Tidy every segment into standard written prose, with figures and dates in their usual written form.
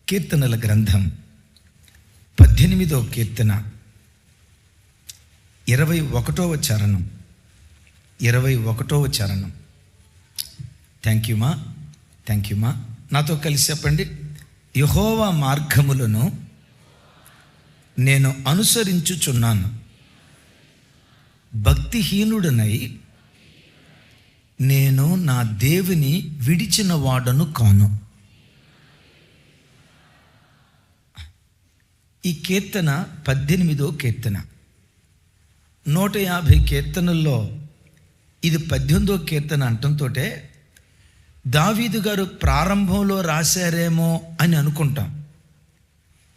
కీర్తనల గ్రంథం 18వ కీర్తన 21వ చరణం. థ్యాంక్ యూ మా. నాతో కలిసి చెప్పండి. యెహోవా మార్గములను నేను అనుసరించుచున్నాను, భక్తిహీనుడనై నేను నా దేవుని విడిచిన వాడను కాను. ఈ కీర్తన 18వ కీర్తన. 150 కీర్తనల్లో ఇది 18వ కీర్తన అంటంతో దావీదు గారు ప్రారంభంలో రాశారేమో అని అనుకుంటాం.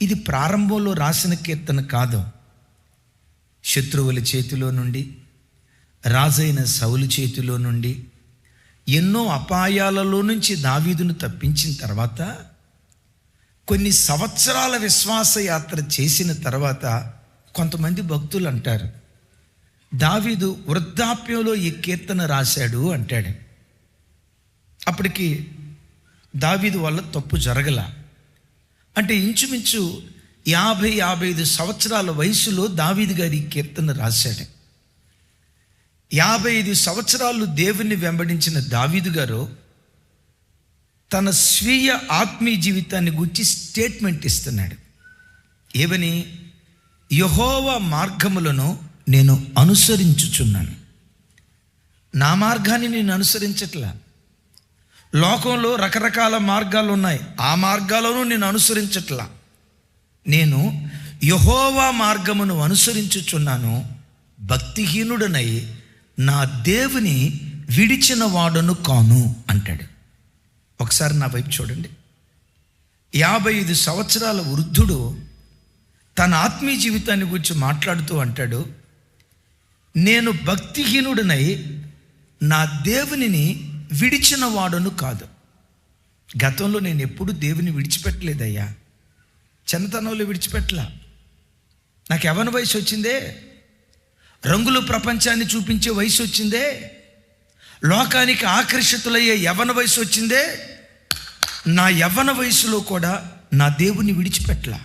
ఇది ప్రారంభంలో రాసిన కీర్తన కాదు. శత్రువుల చేతిలో నుండి, రాజైన సౌలు చేతిలో నుండి, ఎన్నో అపాయాలలో నుంచి దావీదును తప్పించిన తర్వాత, కొన్ని సంవత్సరాల విశ్వాస యాత్ర చేసిన తర్వాత కొంతమంది భక్తులు అంటారు, దావీదు వృద్ధాప్యంలో ఈ కీర్తన రాశాడు అంటాడు. అప్పటికి దావీదు వల్ల తప్పు జరగల. అంటే ఇంచుమించు 50-55 సంవత్సరాల వయసులో దావీదు గారి కీర్తన రాశాడు. 55 సంవత్సరాలు దేవుణ్ణి వెంబడించిన దావీదు గారు తన స్వీయ ఆత్మీయ జీవితాన్ని గురించి స్టేట్మెంట్ ఇస్తున్నాడు. ఏమని? యెహోవా మార్గములను నేను అనుసరించుచున్నాను. నా మార్గాన్ని నేను అనుసరించట్లా. లోకంలో రకరకాల మార్గాలు ఉన్నాయి, ఆ మార్గాలను నేను అనుసరించట్లా. నేను యెహోవా మార్గమును అనుసరించుచున్నాను, భక్తిహీనుడనై నా దేవుని విడిచిన వాడను కాను అంటాడు. ఒకసారి నా వైపు చూడండి. 55 సంవత్సరాల వృద్ధుడు తన ఆత్మీయ జీవితాన్ని గురించి మాట్లాడుతూ అంటాడు, నేను భక్తిహీనుడనై నా దేవునిని విడిచిన వాడను కాదు. గతంలో నేను ఎప్పుడు దేవుని విడిచిపెట్టలేదయ్యా. చిన్నతనంలో విడిచిపెట్టలా. నాకు యవ్వన వయసు వచ్చిందే, రంగుల ప్రపంచాన్ని చూపించే వయసు వచ్చిందే, లోకానికి ఆకర్షితులయ్యే యవ్వన వయసు వచ్చిందే. నా యవ్వన వయసులో కూడా నా దేవుని విడిచిపెట్టలా.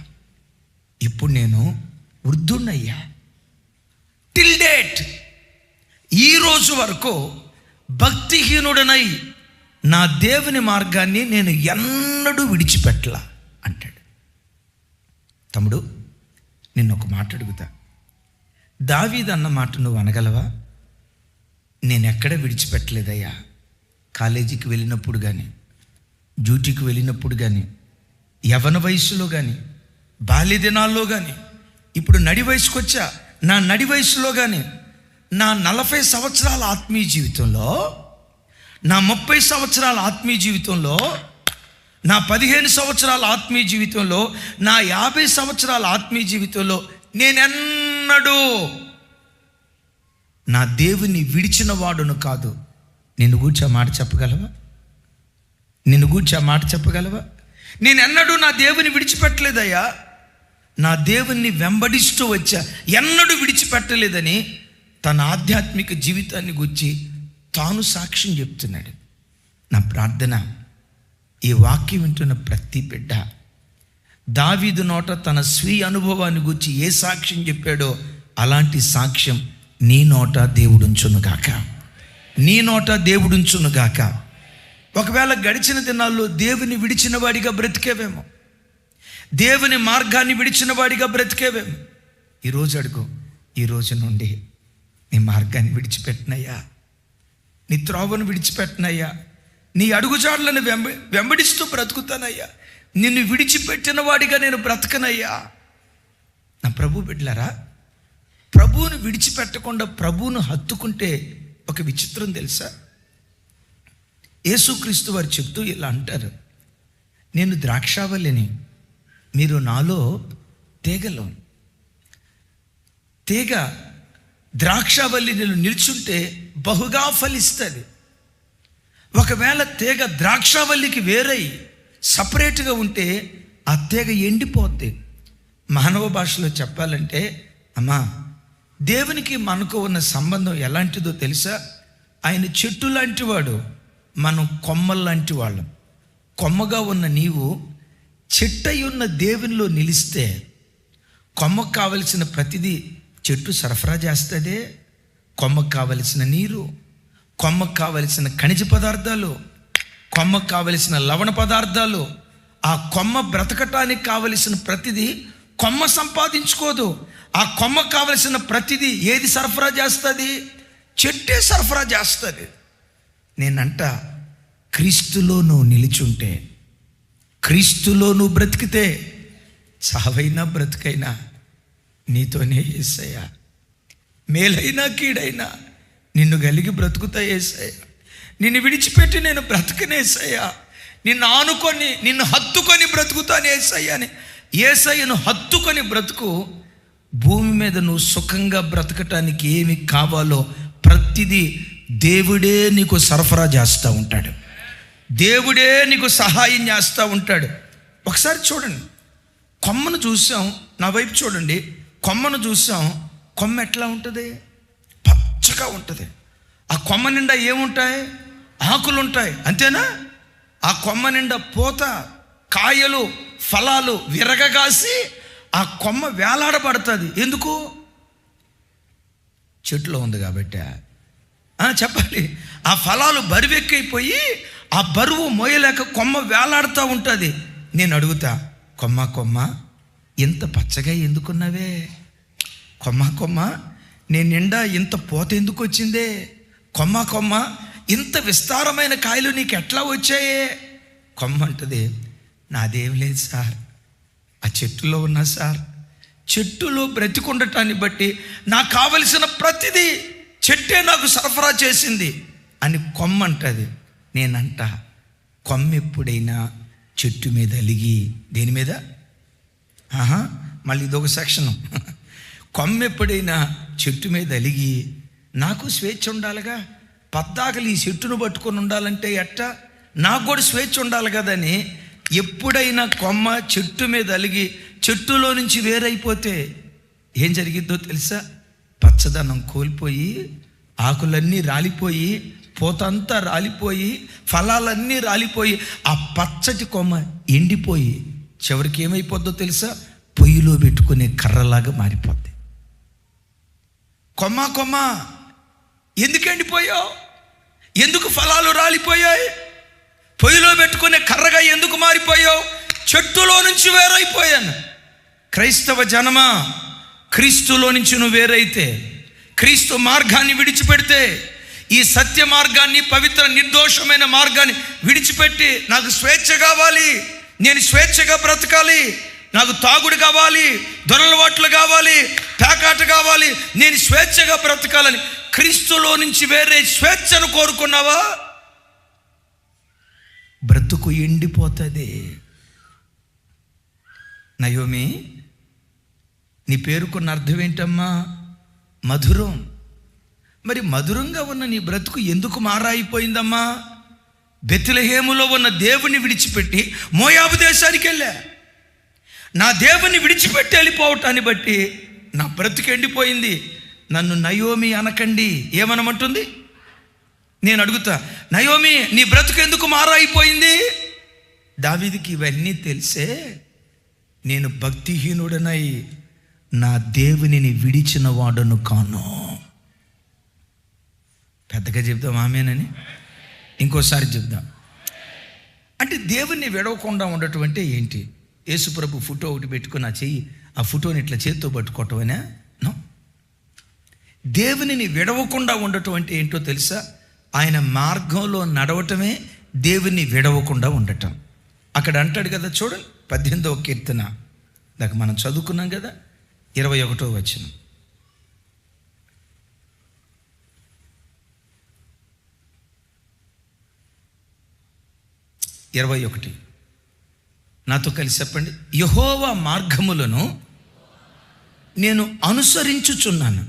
ఇప్పుడు నేను వృద్ధున్నయ్యా. టిల్ డేట్, ఈరోజు వరకు భక్తిహీనుడనై నా దేవుని మార్గాన్ని నేను ఎన్నడూ విడిచిపెట్టలా అంటాడు. తమ్ముడు, నిన్ను ఒక మాట అడుగుతా. దావీదు అన్న మాట నువ్వు అనగలవా? నేనెక్కడ విడిచిపెట్టలేదయ్యా. కాలేజీకి వెళ్ళినప్పుడు కానీ, డ్యూటీకి వెళ్ళినప్పుడు కానీ, యవ్వన వయసులో కానీ, బాల్య దినాల్లో కానీ, ఇప్పుడు నడి వయసుకు వచ్చా, నా నడి వయసులో కానీ, నా 40 సంవత్సరాల ఆత్మీయ జీవితంలో, నా 30 సంవత్సరాల ఆత్మీయ జీవితంలో, నా 15 సంవత్సరాల ఆత్మీయ జీవితంలో, నా 50 సంవత్సరాల ఆత్మీయ జీవితంలో నేనెన్నడూ నా దేవుని విడిచిన వాడును కాదు. నిన్ను గూర్చి ఆ మాట చెప్పగలవా? నేను ఎన్నడూ నా దేవుని విడిచిపెట్టలేదయ్యా. నా దేవుణ్ణి వెంబడిస్తూ వచ్చా, ఎన్నడూ విడిచిపెట్టలేదని తన ఆధ్యాత్మిక జీవితాన్ని గురించి తాను సాక్ష్యం చెప్తున్నాడు. నా ప్రార్థన, ఈ వాక్యం వింటున్న ప్రతి బిడ్డ దావీదు నోట తన స్వీయ అనుభవాన్ని గురించి ఏ సాక్ష్యం చెప్పాడో అలాంటి సాక్ష్యం నీ నోట దేవుడుంచునుగాక. ఒకవేళ గడిచిన దినాల్లో దేవుని విడిచిన వాడిగా బ్రతికేవేమో, దేవుని మార్గాన్ని విడిచిన వాడిగా బ్రతికేవేమో. ఈరోజు అడుగు, ఈ రోజు నుండి నీ మార్గాన్ని విడిచిపెట్టినయ్యా, నీ త్రోవను విడిచిపెట్టినయ్యా, నీ అడుగుజాడలను వెంబడిస్తూ బ్రతుకుతానయ్యా, నిన్ను విడిచిపెట్టిన వాడిగా నేను బ్రతకనయ్యా. నా ప్రభు బిడ్డలారా, ప్రభువును విడిచిపెట్టకుండా ప్రభువును హత్తుకుంటే ఒక విచిత్రం తెలుసా? యేసుక్రీస్తు వారు చెప్తూ ఇలా అంటారు, నేను ద్రాక్షావల్లిని, మీరు నాలో తీగలో. తీగ ద్రాక్షావల్లి నేను నిల్చుంటే బహుగా ఫలిస్తుంది. ఒకవేళ తీగ ద్రాక్షావల్లికి వేరై సపరేట్గా ఉంటే ఆ తీగ ఎండిపోద్ది. మానవ భాషలో చెప్పాలంటే, అమ్మా, దేవునికి మనకు ఉన్న సంబంధం ఎలాంటిదో తెలుసా? ఆయన చెట్టు లాంటి వాడు, మనం కొమ్మలు లాంటి వాళ్ళం. కొమ్మగా ఉన్న నీవు చెట్టై ఉన్న దేవునిలో నిలిస్తే కొమ్మకు కావలసిన ప్రతిదీ చెట్టు సరఫరా చేస్తుంది. కొమ్మకు కావలసిన నీరు, కొమ్మకు కావలసిన ఖనిజ పదార్థాలు, కొమ్మకు కావలసిన లవణ పదార్థాలు, ఆ కొమ్మ బ్రతకటానికి కావలసిన ప్రతిదీ కొమ్మ సంపాదించుకోదు. ఆ కొమ్మకు కావలసిన ప్రతిదీ ఏది సరఫరా చేస్తుంది? చెట్టే సరఫరా చేస్తుంది. నేనంట, క్రీస్తులో నువ్వు నిలిచుంటే, క్రీస్తులో నువ్వు బ్రతికితే, చావైనా బ్రతికైనా నీతోనే యేసయ్య. మేలైనా కీడైనా నిన్ను కలిగి బ్రతుకుతా యేసయ్య. నిన్ను విడిచిపెట్టి నేను బ్రతకనేసయ్య. నిన్ను ఆనుకొని, నిన్ను హత్తుకొని బ్రతుకుతాను యేసయ్య అని. యేసయ్యను హత్తుకొని బ్రతుకు. భూమి మీద నువ్వు సుఖంగా బ్రతకటానికి ఏమి కావాలో ప్రతిదీ దేవుడే నీకు సరఫరా చేస్తూ ఉంటాడు. దేవుడే నీకు సహాయం చేస్తూ ఉంటాడు. ఒకసారి చూడండి, కొమ్మను చూసాం. నా వైపు చూడండి, కొమ్మను చూసాం. కొమ్మ ఎట్లా ఉంటుంది? పచ్చగా ఉంటుంది. ఆ కొమ్మ నిండా ఏముంటాయి? ఆకులు ఉంటాయి, అంతేనా? ఆ కొమ్మ నిండా పూత, కాయలు, ఫలాలు విరగగాసి ఆ కొమ్మ వేలాడబడుతుంది. ఎందుకు? చెట్టులో ఉంది కాబట్టి. చెప్పాలి. ఆ ఫలాలు బరువెక్కైపోయి ఆ బరువు మోయలేక కొమ్మ వేలాడుతూ ఉంటుంది. నేను అడుగుతా, కొమ్మ కొమ్మ ఇంత పచ్చగా ఎందుకున్నావే? కొమ్మ కొమ్మ నేను నిండా ఇంత పూత ఎందుకు వచ్చిందే? కొమ్మ కొమ్మ ఇంత విస్తారమైన కాయలు నీకు ఎట్లా వచ్చాయే? కొమ్మ అంటది, నాదేం లేదు సార్, ఆ చెట్టులో ఉన్నా సార్. చెట్టులో బ్రతికుండటాన్ని బట్టి నాకు కావలసిన ప్రతిదీ చెట్టే నాకు సరఫరా చేసింది అని కొమ్మ అంటది. నేనంట, కొమ్మ ఎప్పుడైనా చెట్టు మీద అలిగి, దేని మీద? మళ్ళీ ఇదొక సెక్షను. కొమ్మ ఎప్పుడైనా చెట్టు మీద అలిగి, నాకు స్వేచ్ఛ ఉండాలిగా, పద్దాకలు ఈ చెట్టును పట్టుకొని ఉండాలంటే ఎట్టా? నాకు కూడా స్వేచ్ఛ ఉండాలి కదని ఎప్పుడైనా కొమ్మ చెట్టు మీద అలిగి చెట్టులో నుంచి వేరైపోతే ఏం జరిగిద్దో తెలుసా? పచ్చదనం కోల్పోయి, ఆకులన్నీ రాలిపోయి, పూతంతా రాలిపోయి, ఫలాలన్నీ రాలిపోయి, ఆ పచ్చటి కొమ్మ ఎండిపోయి చివరికి ఏమైపోద్దో తెలుసా? పొయ్యిలో పెట్టుకునే కర్రలాగా మారిపోద్ది. కొమ్మ కొమ్మ ఎందుకు ఎండిపోయావు? ఎందుకు ఫలాలు రాలిపోయాయి? పొయ్యిలో పెట్టుకునే కర్రగా ఎందుకు మారిపోయావు? చెట్టులో నుంచి వేరైపోయాను. క్రైస్తవ జనమా, క్రీస్తులో నుంచి నువ్వు వేరైతే, క్రీస్తు మార్గాన్ని విడిచిపెడితే, ఈ సత్య మార్గాన్ని, పవిత్ర నిర్దోషమైన మార్గాన్ని విడిచిపెట్టి, నాకు స్వేచ్ఛ కావాలి, నేను స్వేచ్ఛగా బ్రతకాలి, నాకు తాగుడు కావాలి, దొరలవాట్లు కావాలి, పేకాట కావాలి, నేను స్వేచ్ఛగా బ్రతకాలని క్రీస్తులో నుంచి వేరే స్వేచ్ఛను కోరుకున్నావా? బ్రతుకు ఎండిపోతుంది. నయోమి, నీ పేరుకున్న అర్థం ఏంటమ్మా? మధురం. మరి మధురంగా ఉన్న నీ బ్రతుకు ఎందుకు మారాయిపోయిందమ్మా? బెత్లెహేములో ఉన్న దేవుని విడిచిపెట్టి మోయాబు దేశానికి వెళ్ళా. నా దేవుని విడిచిపెట్టి వెళ్ళిపోవటాన్ని బట్టి నా బ్రతుకు ఎండిపోయింది. నన్ను నయోమి అనకండి. ఏమనమంటుంది? నేను అడుగుతా, నయోమి నీ బ్రతుకు ఎందుకు మారాయిపోయింది? దావీదుకి ఇవన్నీ తెలిసే, నేను భక్తిహీనుడనై నా దేవునిని విడిచిన వాడను కాను. పెద్దగా చెప్దాం ఆమేనని. ఇంకోసారి చెప్దాం. అంటే దేవుణ్ణి విడవకుండా ఉండటం అంటే ఏంటి? యేసుప్రభు ఫోటో ఒకటి పెట్టుకుని ఆ చెయ్యి, ఆ ఫోటోని ఇట్లా చేత్తో పట్టుకోవటమేనా? నో. దేవునిని విడవకుండా ఉండటం అంటే ఏంటో తెలుసా? ఆయన మార్గంలో నడవటమే దేవుని విడవకుండా ఉండటం. అక్కడ అంటాడు కదా, చూడండి 18వ కీర్తన, దాకా మనం చదువుకున్నాం కదా, 21వ వచనం. నాతో కలిసి చెప్పండి. యెహోవా మార్గములను నేను అనుసరించుచున్నాను,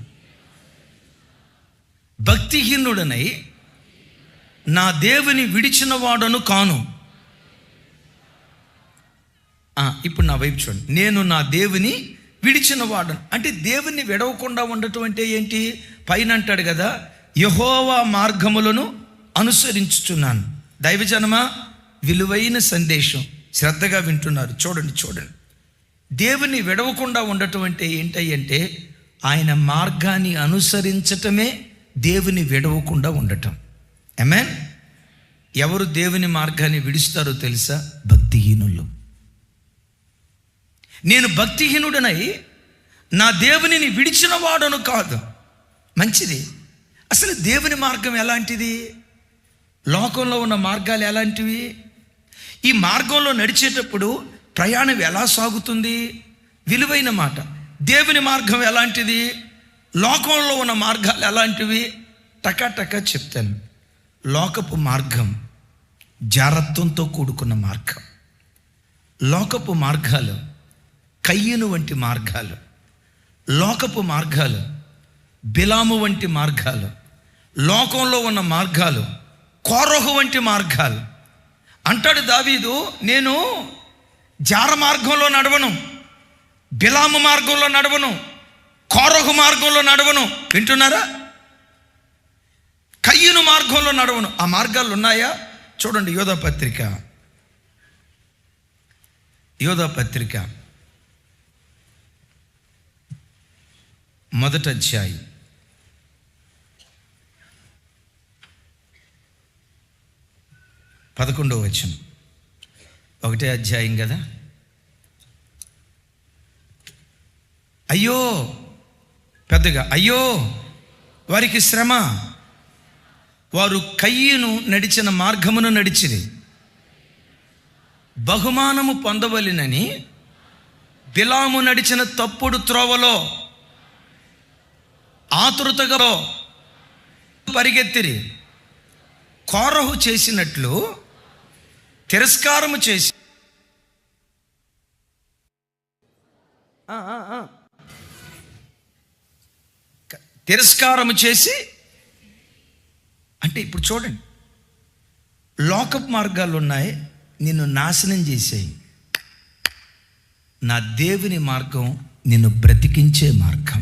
భక్తిహీనుడనై నా దేవుని విడిచిన వాడను కాను. ఇప్పుడు నా వైపు చూడండి. నేను నా దేవుని విడిచిన వాడను అంటే దేవుని విడవకుండా ఉండటం అంటే ఏంటి? పైన అంటాడు కదా, యెహోవా మార్గములను అనుసరించుచున్నాను. దైవజనమా, విలువైన సందేశం శ్రద్ధగా వింటున్నారు. చూడండి. దేవుని విడవకుండా ఉండటం అంటే ఏంటంటే ఆయన మార్గాన్ని అనుసరించటమే దేవుని విడవకుండా ఉండటం. ఆమేన్. ఎవరు దేవుని మార్గాన్ని విడుస్తారో తెలుసా? భక్తిహీనులు. నేను భక్తిహీనుడనై నా దేవునిని విడిచిన వాడను కాదు. మంచిది. అసలు దేవుని మార్గం ఎలాంటిది? లోకంలో ఉన్న మార్గాలు ఎలాంటివి? ఈ మార్గంలో నడిచేటప్పుడు ప్రయాణం ఎలా సాగుతుంది? విలువైన మాట. దేవుని మార్గం ఎలాంటిది? లోకంలో ఉన్న మార్గాలు ఎలాంటివి? టకా చెప్తాను. లోకపు మార్గం జారత్వంతో కూడుకున్న మార్గం. లోకపు మార్గాలు కయ్యను వంటి మార్గాలు. లోకపు మార్గాలు బిలాము వంటి మార్గాలు. లోకంలో ఉన్న మార్గాలు కోరహు వంటి మార్గాలు. అంటాడు దావీదు, నేను జార మార్గంలో నడవను, బిలాము మార్గంలో నడవను, కోరహు మార్గంలో నడవను. వింటున్నారా? కయ్యను మార్గంలో నడవను. ఆ మార్గాలు ఉన్నాయా? చూడండి, యోధా పత్రిక మొదటి అధ్యాయం 11వ వచనం. ఒకటే అధ్యాయం కదా. అయ్యో, పెద్దగా అయ్యో వారికి శ్రమ, వారు కయ్యను నడిచిన మార్గమును నడిచిరి, బహుమానము పొందవలెనని బిలాము నడిచిన తప్పుడు త్రోవలో ఆతురతగా పరిగెత్తిరి. కోరహు చేసినట్లు తిరస్కారము చేసి అంటే ఇప్పుడు చూడండి, లోకపు మార్గాలు ఉన్నాయి, నిన్ను నాశనం చేసేయి. నా దేవుని మార్గం నిన్ను బ్రతికించే మార్గం,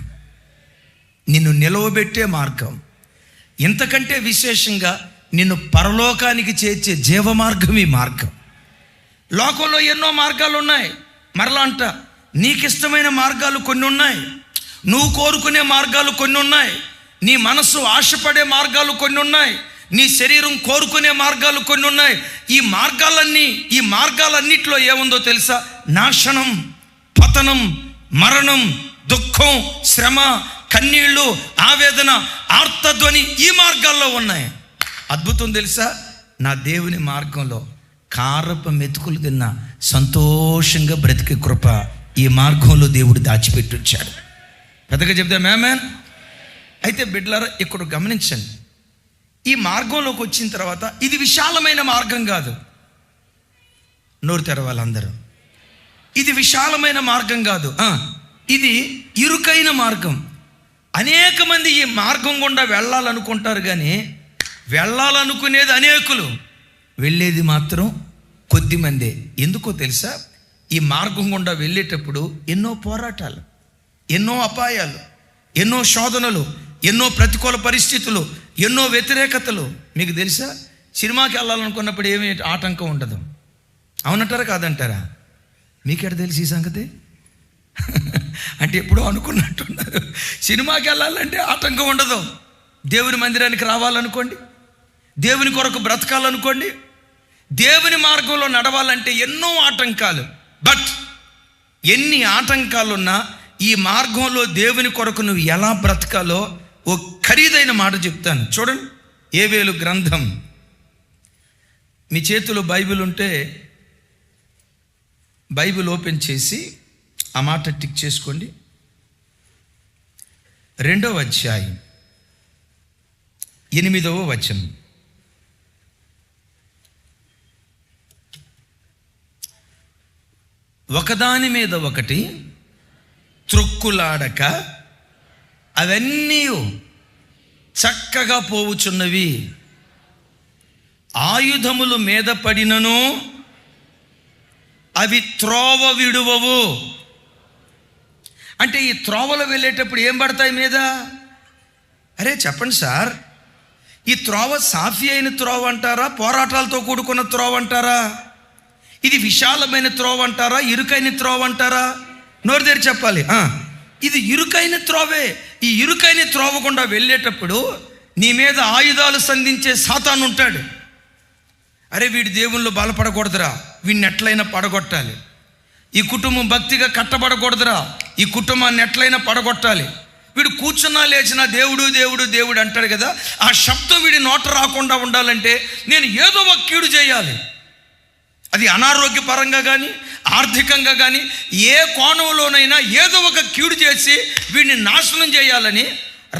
నిన్ను నిలవబెట్టే మార్గం, ఇంతకంటే విశేషంగా నిన్ను పరలోకానికి చేర్చే జీవ మార్గం ఈ మార్గం. లోకంలో ఎన్నో మార్గాలు ఉన్నాయి. మరలా అంట, నీకు ఇష్టమైన మార్గాలు కొన్ని ఉన్నాయి, నువ్వు కోరుకునే మార్గాలు కొన్ని ఉన్నాయి, నీ మనస్సు ఆశపడే మార్గాలు కొన్ని ఉన్నాయి, నీ శరీరం కోరుకునే మార్గాలు కొన్ని ఉన్నాయి. ఈ మార్గాలన్నిటిలో ఏముందో తెలుసా? నాశనం, పతనం, మరణం, దుఃఖం, శ్రమ, కన్నీళ్లు, ఆవేదన, ఆర్తధ్వని ఈ మార్గాల్లో ఉన్నాయి. అద్భుతం తెలుసా? నా దేవుని మార్గంలో కారపు మెతుకులు తిన్న సంతోషంగా బ్రతికే కృప ఈ మార్గంలో దేవుడు దాచిపెట్టించాడు. పెద్దగా చెప్తాం ఆమేన్. అయితే బిడ్డలారా, ఇక్కడ గమనించండి, ఈ మార్గంలోకి వచ్చిన తర్వాత ఇది విశాలమైన మార్గం కాదు. నోరు తెరవాలి అందరూ. ఇది విశాలమైన మార్గం కాదు, ఇది ఇరుకైన మార్గం. అనేక మంది ఈ మార్గం గుండా వెళ్ళాలనుకుంటారు, కానీ వెళ్ళాలనుకునేది అనేకులు, వెళ్ళేది మాత్రం కొద్ది మందే. ఎందుకో తెలుసా? ఈ మార్గం గుండా వెళ్ళేటప్పుడు ఎన్నో పోరాటాలు, ఎన్నో అపాయాలు, ఎన్నో శోధనలు, ఎన్నో ప్రతికూల పరిస్థితులు, ఎన్నో వ్యతిరేకతలు. మీకు తెలుసా? సినిమాకి వెళ్ళాలనుకున్నప్పుడు ఏమీ ఆటంకం ఉండదు. అవునంటారా కాదంటారా? మీకెక్కడ తెలుసు ఈ సంగతి? అంటే ఎప్పుడో అనుకున్నట్టున్నారు. సినిమాకి వెళ్ళాలంటే ఆటంకం ఉండదు. దేవుని మందిరానికి రావాలనుకోండి, దేవుని కొరకు బ్రతకాలనుకోండి, దేవుని మార్గంలో నడవాలంటే ఎన్నో ఆటంకాలు. బట్ ఎన్ని ఆటంకాలున్నా ఈ మార్గంలో దేవుని కొరకు నువ్వు ఎలా బ్రతకాలో ఓ ఖరీదైన మాట చెప్తాను. చూడండి, యోవేలు గ్రంథం. మీ చేతిలో బైబిల్ ఉంటే బైబిల్ ఓపెన్ చేసి ఆ మాట టిక్ చేసుకోండి. 2వ అధ్యాయం 8వ వచనం. ఒకదాని మీద ఒకటి త్రొక్కులాడక అవన్నీ చక్కగా పోవుచున్నవి, ఆయుధములు మీద పడినను అవి త్రోవ విడువవు. అంటే ఈ త్రోవలో వెళ్ళేటప్పుడు ఏం పడతాయి మీద? అరే చెప్పండి సార్, ఈ త్రోవ సాఫీ అయిన త్రోవ అంటారా, పోరాటాలతో కూడుకున్న త్రోవ అంటారా? ఇది విశాలమైన త్రోవ అంటారా, ఇరుకైన త్రోవ అంటారా? నోరు తెరిచి చెప్పాలి. ఇది ఇరుకైన త్రోవే. ఈ ఇరుకైన త్రోవ గుండా వెళ్ళేటప్పుడు నీ మీద ఆయుధాలు సంధించే సాతాను ఉంటాడు. అరే వీడి దేవుళ్ళు బలపడకూడదురా, వీడిని ఎట్లయినా పడగొట్టాలి. ఈ కుటుంబం భక్తిగా కట్టబడకూడదురా, ఈ కుటుంబాన్ని ఎట్లయినా పడగొట్టాలి. వీడు కూర్చున్నా లేచినా దేవుడు దేవుడు దేవుడు అంటాడు కదా, ఆ శబ్దం వీడి నోట రాకుండా ఉండాలంటే నేను ఏదో ఒక కీడు చేయాలి. అది అనారోగ్యపరంగా కానీ ఆర్థికంగా కానీ ఏ కోణంలోనైనా ఏదో ఒక కీడు చేసి వీడిని నాశనం చేయాలని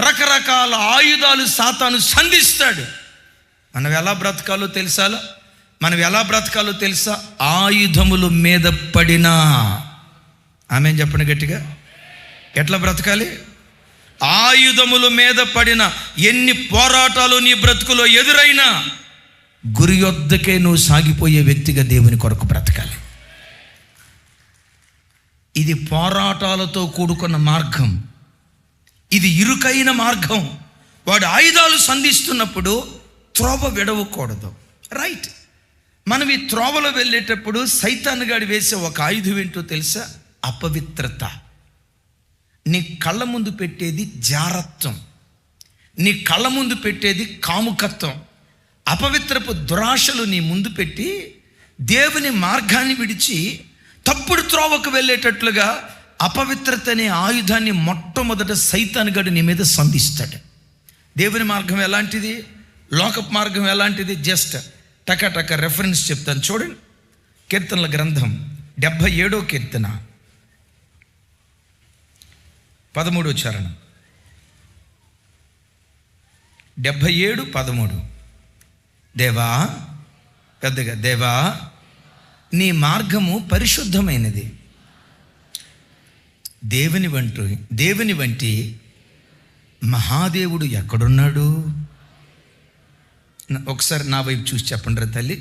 రకరకాల ఆయుధాలు సాతాను సంధిస్తాడు. మనం ఎలా బ్రతకాలో తెలుసా? ఆయుధముల మీద పడినా. ఆమేన్ చెప్పండి గట్టిగా. ఎట్లా బ్రతకాలి? ఆయుధముల మీద పడిన ఎన్ని పోరాటాలు నీ బ్రతుకులో ఎదురైనా గురి యొద్దకే నువ్వు సాగిపోయే వ్యక్తిగా దేవుని కొరకు బ్రతకాలి. ఇది పోరాటాలతో కూడుకున్న మార్గం, ఇది ఇరుకైన మార్గం. వాడు ఆయుధాలు సంధిస్తున్నప్పుడు త్రోవ విడవకూడదు. రైట్. మనం ఈ త్రోవలో వెళ్ళేటప్పుడు సైతాను గాడి వేసే ఒక ఆయుధం ఏంటో తెలుసా? అపవిత్రత. నీ కళ్ళ ముందు పెట్టేది జారత్వం, నీ కళ్ళ ముందు పెట్టేది కాముకత్వం, అపవిత్రపు దురాశలు నీ ముందు పెట్టి దేవుని మార్గాన్ని విడిచి తప్పుడు త్రోవకు వెళ్ళేటట్లుగా అపవిత్రత అనే ఆయుధాన్ని మొట్టమొదట సైతాను గడు నీ మీద సంధిస్తాడు. దేవుని మార్గం ఎలాంటిది, లోకపు మార్గం ఎలాంటిది? జస్ట్ టక రెఫరెన్స్ చెప్తాను చూడండి. కీర్తనల గ్రంథం 77వ కీర్తన 13వ చరణం. 77:13. దేవా, పెద్దగా, దేవా నీ మార్గము పరిశుద్ధమైనది. దేవుని వంటి మహాదేవుడు ఎక్కడున్నాడు? ఒకసారి నా వైపు చూసి చెప్పండి రా తల్లి,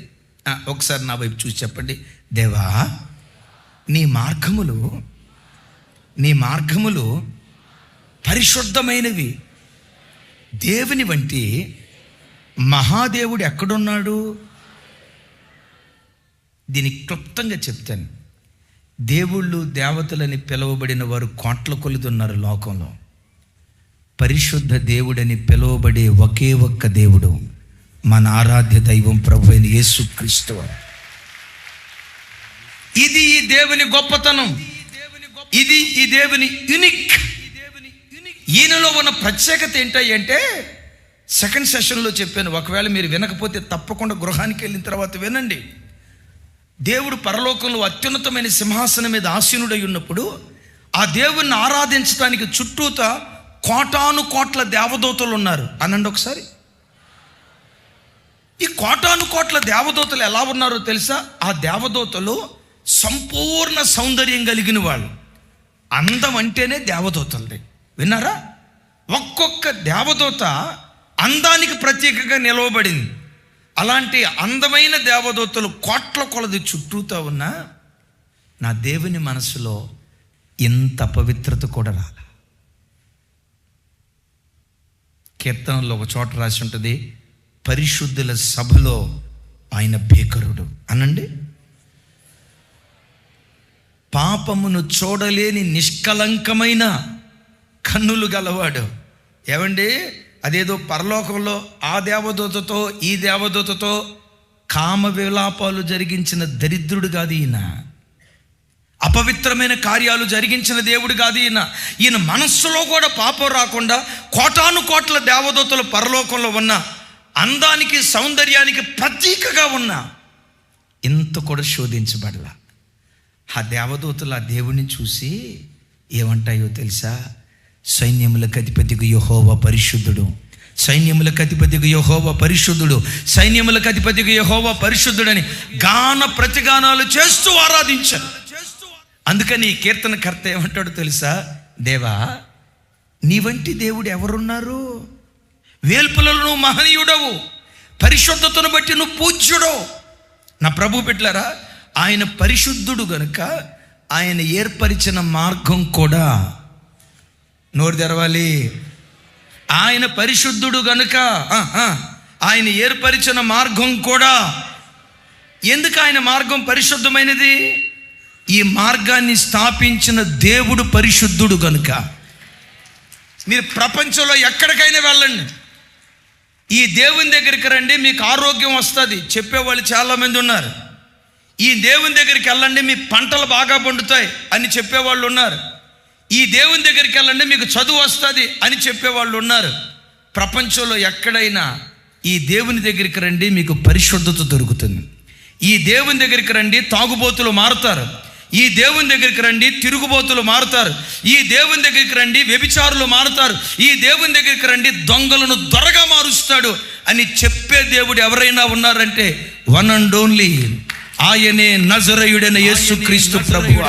ఒకసారి నా వైపు చూసి చెప్పండి. దేవా నీ మార్గములు పరిశుద్ధమైనవి. దేవుని వంటి మహాదేవుడు ఎక్కడున్నాడు? దీన్ని క్లుప్తంగా చెప్తాను. దేవుళ్ళు దేవతలని పిలువబడిన వారు కోట్ల కొలది ఉన్నారు లోకంలో. పరిశుద్ధ దేవుడని పిలువబడే ఒకే ఒక్క దేవుడు మన ఆరాధ్య దైవం ప్రభు అయిన యేసుక్రీస్తు. ఇది ఈ దేవుని గొప్పతనం, ఇది ఈ దేవుని యూనిక్. ఈయనలో ఉన్న ప్రత్యేకత ఏంటంటే, సెకండ్ సెషన్లో చెప్పాను, ఒకవేళ మీరు వినకపోతే తప్పకుండా గృహానికి వెళ్ళిన తర్వాత వినండి. దేవుడు పరలోకంలో అత్యున్నతమైన సింహాసనం మీద ఆసీనుడై ఉన్నప్పుడు ఆ దేవుణ్ణి ఆరాధించడానికి చుట్టూత కోటాను కోట్ల దేవదూతలు ఉన్నారు. అనండి ఒకసారి. ఈ కోటాను కోట్ల దేవదూతలు ఎలా ఉన్నారో తెలుసా? ఆ దేవదూతలు సంపూర్ణ సౌందర్యం కలిగిన వాళ్ళు. అందం అంటేనే దేవదూతలది. విన్నారా? ఒక్కొక్క దేవదూత అందానికి ప్రత్యేకంగా నిలవబడింది. అలాంటి అందమైన దేవదూతలు కోట్ల కొలది చుట్టూతో ఉన్న నా దేవుని మనసులో ఇంత పవిత్రత కూడా రాల. కీర్తనలో ఒక చోట రాసి ఉంటుంది, పరిశుద్ధుల సభలో ఆయన భీకరుడు. అనండి. పాపమును చూడలేని నిష్కలంకమైన కన్నులు గలవాడు. ఏమండి, అదేదో పరలోకంలో ఆ దేవదూతతో ఈ దేవదూతతో కామ విలాపాలు జరిగించిన దరిద్రుడు కాదు ఈయన. అపవిత్రమైన కార్యాలు జరిగించిన దేవుడు కాదు ఈయన. ఈయన మనస్సులో కూడా పాపం రాకుండా కోటాను కోట్ల దేవదూతలు పరలోకంలో ఉన్న అందానికి సౌందర్యానికి ప్రతీకగా ఉన్న ఇంత కూడా శోధించబడలా. ఆ దేవదూతలు ఆ దేవుడిని చూసి ఏమంటాయో తెలుసా? సైన్యములకు అధిపతికి యెహోవా పరిశుద్ధుడు, సైన్యములకు అధిపతికి యెహోవా పరిశుద్ధుడు, సైన్యములకు అధిపతికి యెహోవా పరిశుద్ధుడని గాన ప్రతిగానాలు చేస్తూ ఆరాధించారు. అందుకని ఈ కీర్తనకర్త ఏమంటాడో తెలుసా? దేవా నీ వంటి దేవుడు ఎవరున్నారు? వేల్పులలో నువ్వు మహనీయుడవు, పరిశుద్ధతను బట్టి నువ్వు పూజ్యుడవు. నా ప్రభు బిడ్డలారా, ఆయన పరిశుద్ధుడు గనుక ఆయన ఏర్పరిచిన మార్గం కూడా, నోరు తెరవాలి, ఆయన పరిశుద్ధుడు గనుక ఆయన ఏర్పరిచిన మార్గం కూడా ఎందుకు ఆయన మార్గం పరిశుద్ధమైనది? ఈ మార్గాన్ని స్థాపించిన దేవుడు పరిశుద్ధుడు కనుక. మీరు ప్రపంచంలో ఎక్కడికైనా వెళ్ళండి, ఈ దేవుని దగ్గరికి రండి, మీకు ఆరోగ్యం వస్తుంది చెప్పేవాళ్ళు చాలామంది ఉన్నారు. ఈ దేవుని దగ్గరికి వెళ్ళండి, మీ పంటలు బాగా పండుతాయి అని చెప్పేవాళ్ళు ఉన్నారు. ఈ దేవుని దగ్గరికి వెళ్ళండి, మీకు చదువు వస్తుంది అని చెప్పేవాళ్ళు ఉన్నారు. ప్రపంచంలో ఎక్కడైనా ఈ దేవుని దగ్గరికి రండి, మీకు పరిశుద్ధత దొరుకుతుంది. ఈ దేవుని దగ్గరికి రండి, తాగుబోతులు మారుతారు. ఈ దేవుని దగ్గరికి రండి, తిరుగుబోతులు మారుతారు. ఈ దేవుని దగ్గరికి రండి, వ్యభిచారులు మారుతారు. ఈ దేవుని దగ్గరికి రండి, దొంగలను దొరగా మారుస్తాడు అని చెప్పే దేవుడు ఎవరైనా ఉన్నారంటే వన్ అండ్ ఓన్లీ ఆయనే నజరేయుడైన యేసుక్రీస్తు ప్రభువు.